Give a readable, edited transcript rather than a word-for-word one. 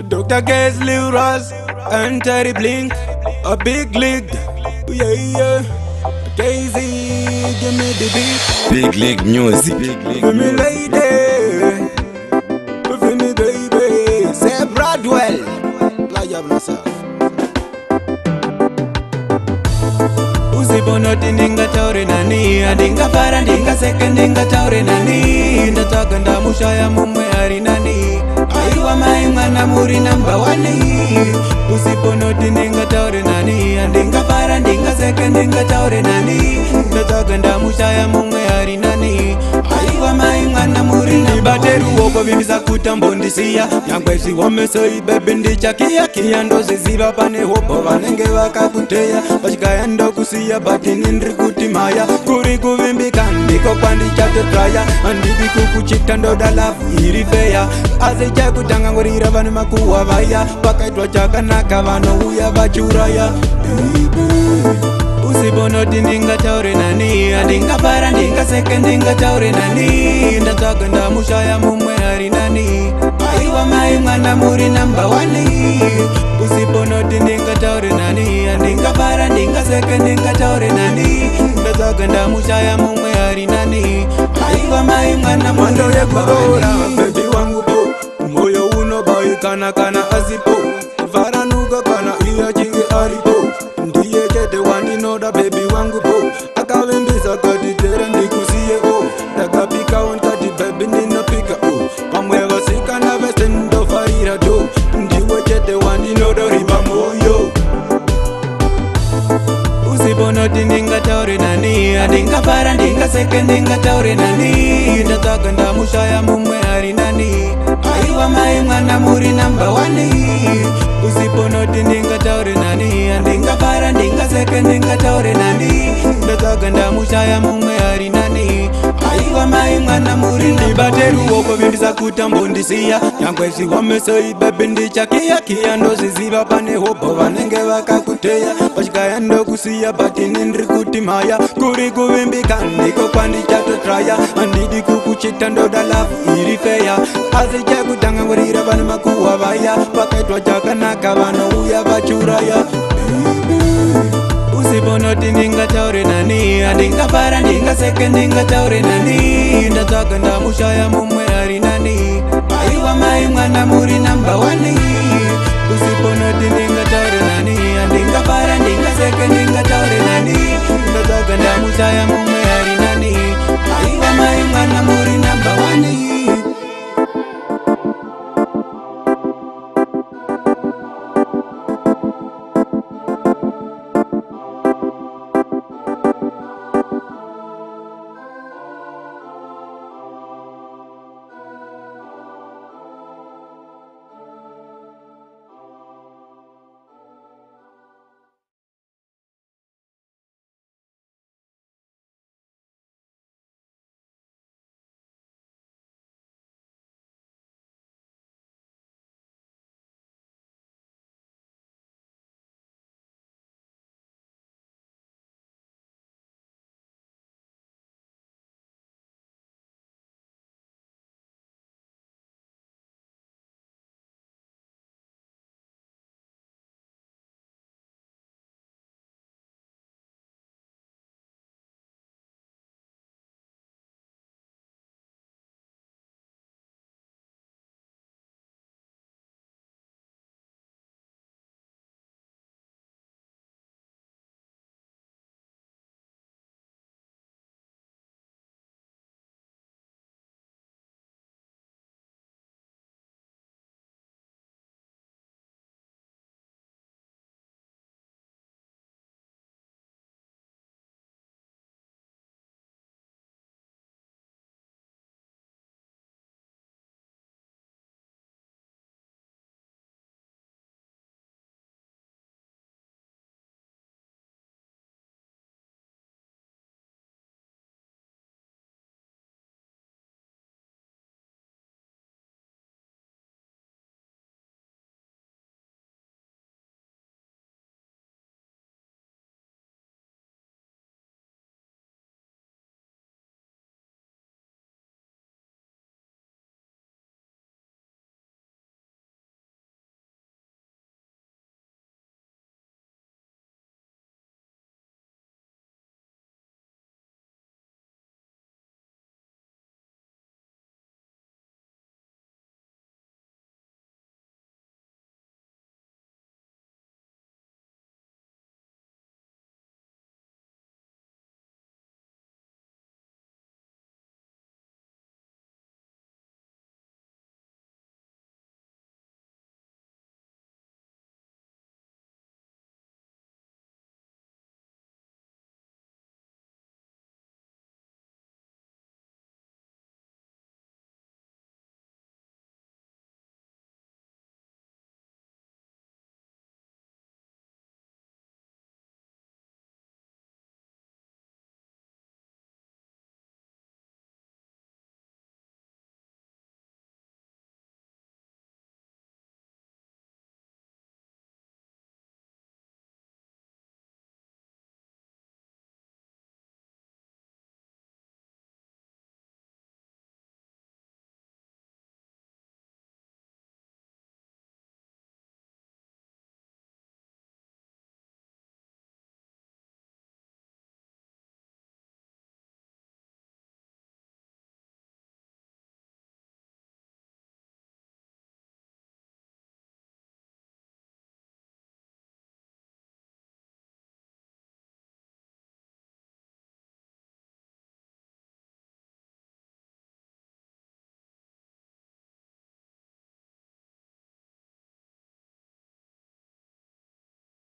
Dr. Gaze, Lil Ross, and Terry Blink, a big league, yeah, yeah. KZ, give me the beat. Big League Music. For me lady, for me baby. Say Bradwell, play up myself. Usibonoti ndinga taure nani, ndinga para ndinga seke ndinga taure nani. Ndataka ndamushaya mumwe ari nani. Aiwa mai mwana muri number 1. Usibonoti ndinga taure nani, ndinga para ndinga seke ndinga taure nani. Ndataka ndamushaya mumwe ari nani. Aiwa mai mwana muri nibate ruoko vimisa kutambondisiya. Nyangwe ziwomesoi bebe ndichakia kia ndoziziva pane hopo vanenge vakakuteya. Vachikaya ndokusiya batini ndiri kuti maya. Kuri kuvimbika ndiko kwandichatotraya. Andidi kukuchita ndoda lavu iri feya. Asi chekutanga ngorira vane makuwa vaya. Pakaitwa chakanaka vanouya vachuraya. Usibonoti ndinga taure nani, ndinga para ndinga seke ndinga taure nani. Ndataka ndamushaya mumwe ari nani. Aiwa mai mwana muri number 1. Usibonoti ndinga taure nani, ndinga para ndinga seke ndinga taure nani. Ndataka ndamushaya mumwe ari nani. Aiwa mai mwana muri yekugora baby wangu po. Moyo unobaikana kana asipo. Varanuka kana iya chinge aripo. Ndiye chete waninoda baby wangu po. Akavimbisa kati tere ndikusiye o. Takapika onkati baby ninapika o. Pamwe vasika na vese ndofarira do. Ndiwe chete waninoda riba moyo. Usibonoti ndinga taure nani, ndinga para ndinga seke ndinga taure nani. Ndataka ndamushaya mumwe ari nani. Aiwa mai mwana muri number 1. Usibonoti ndinga taure nani, ndinga para ndinga seke ndinga taure nani. Ndataka ndamushaya mumwe ari nani. Aiwa mai mwana muri ndibate ruoko vindisa kutambondisiya. Nyangwe ziwomesoi bebe ndichakia kia ndoziziva pane hopo vanenge vakakuteya. Vachikaya ndokusiya batini ndiri kuti maya. Kuri kuvimbika ndiko kwandichatotraya. Andidi kukuchita ndoda lavu iri feya. Asi chekutanga ngorira vane makuwa vaya. Pakaitwa chakanaka vanouya vachuraya. Usibonoti ndinga taure nani, ndinga para ndinga seke ndinga taure nani. Ndataka ndamushaya mumwe